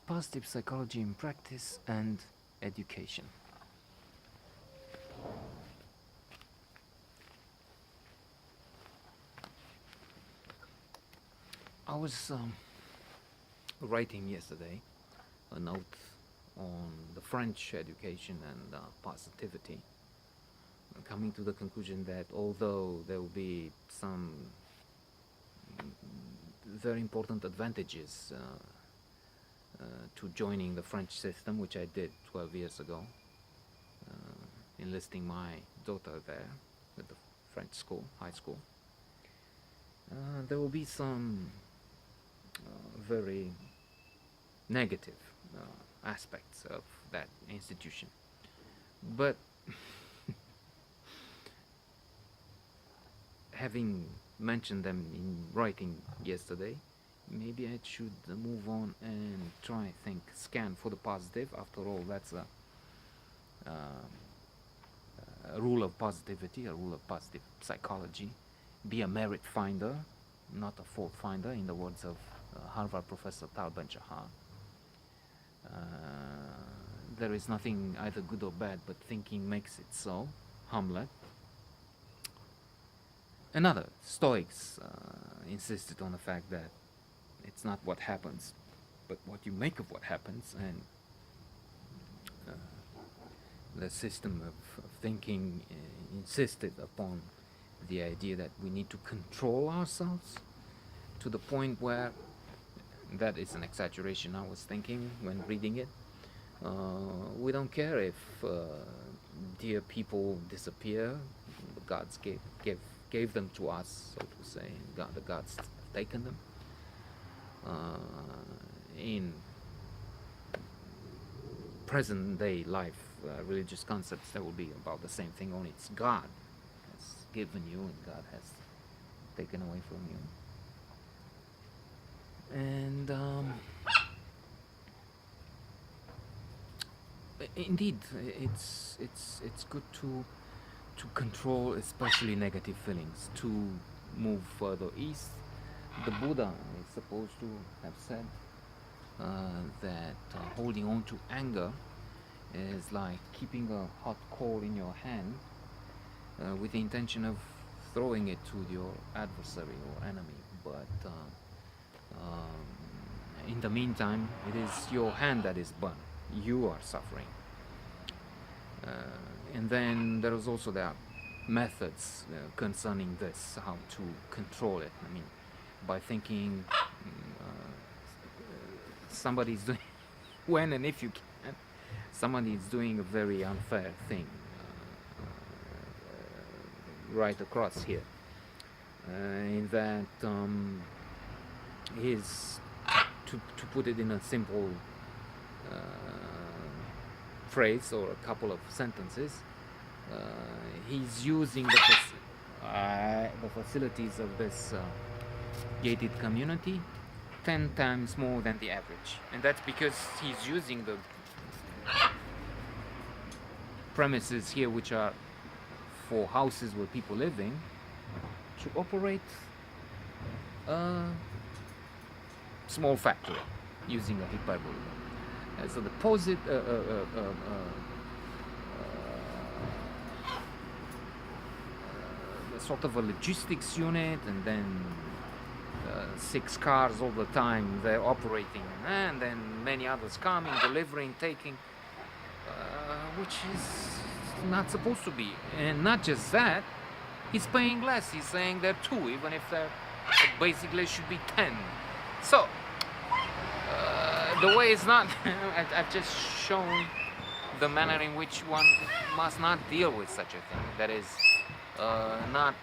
Positive Psychology in Practice and Education. I was writing yesterday a note on the French education and positivity, coming to the conclusion that although there will be some very important advantages to joining the French system, which I did 12 years ago, enlisting my daughter there at the French school, high school, there will be some very negative aspects of that institution. But having mentioned them in writing yesterday, maybe I should move on and scan for the positive. After all, that's a rule of positivity, a rule of positive psychology. Be a merit finder, not a fault finder, in the words of Harvard professor Tal Ben-Shahar. There is nothing either good or bad, but thinking makes it so. Hamlet. Another, Stoics insisted on the fact that it's not what happens, but what you make of what happens, and the system of thinking insisted upon the idea that we need to control ourselves to the point where, that is an exaggeration I was thinking when reading it, we don't care if dear people disappear. The gods gave them to us, so to say. The gods have taken them. In present day life, religious concepts, that will be about the same thing, only it's God has given you and God has taken away from you. And indeed, it's good to control, especially negative feelings, to move further east. The Buddha is supposed to have said that holding on to anger is like keeping a hot coal in your hand with the intention of throwing it to your adversary or enemy. But in the meantime, it is your hand that is burned. You are suffering. And then there is also there are methods concerning this, how to control it. I mean, by thinking somebody is doing, when and if you can, somebody is doing a very unfair thing right across here. In that is, to put it in a simple phrase or a couple of sentences, he's using the facilities of this gated community 10 times more than the average, and that's because he's using the premises here, which are for houses where people live in, to operate a small factory, using a hyperbole. So the sort of a logistics unit, and then 6 cars all the time they're operating, and then many others coming, delivering, taking, which is not supposed to be. And not just that, he's paying less. He's saying there are 2, even if there basically should be 10. So the way is not I've just shown the manner in which one must not deal with such a thing. That is, not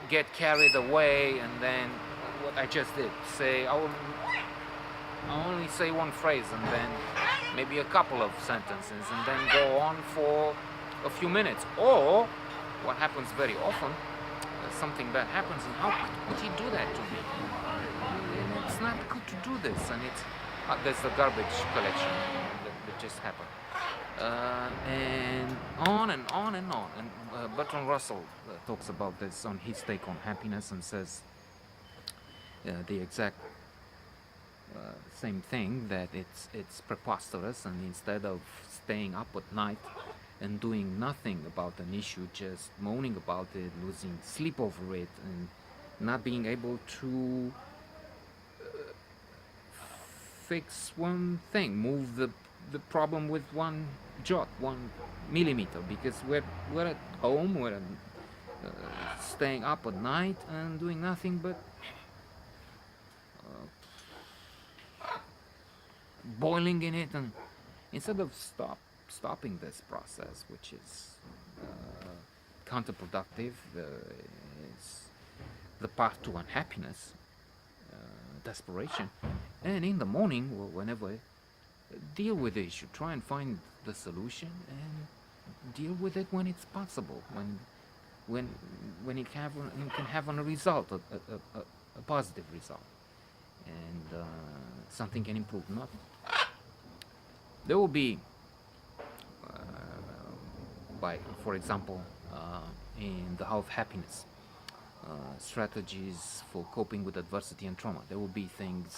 get carried away, and then what I just did, say I'll only say one phrase and then maybe a couple of sentences, and then go on for a few minutes. Or what happens very often, something bad happens, and how could he do that to me? And it's not good to do this, and it's there's the garbage collection that just happened, and on and on and on. And Bertrand Russell talks about this on his take on happiness, and says the exact same thing, that it's preposterous, and instead of staying up at night and doing nothing about an issue, just moaning about it, losing sleep over it, and not being able to fix one thing, move the problem with one jot, 1 millimeter, because we're at home, staying up at night and doing nothing but boiling in it, and instead of stopping this process, which is counterproductive, is the path to unhappiness, desperation. And in the morning, or whenever, deal with the issue. Try and find the solution and deal with it when it's possible. When it can have a result, a positive result, and something can improve. Not there will be, for example, in the How of Happiness, strategies for coping with adversity and trauma. There will be things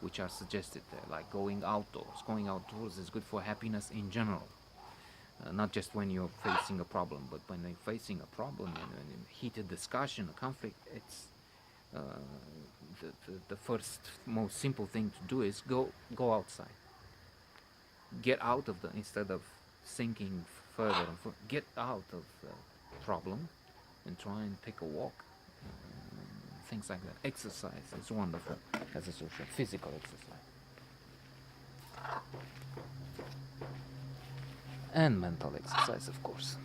which are suggested there, like going outdoors. Going outdoors is good for happiness in general, not just when you're facing a problem, but when you're facing a problem and heated discussion, a conflict. It's the first most simple thing to do is go outside. Get out of instead of sinking further and further, get out of the problem and try and take a walk. Things like that. Exercise is wonderful as a social, physical exercise. And mental exercise, of course.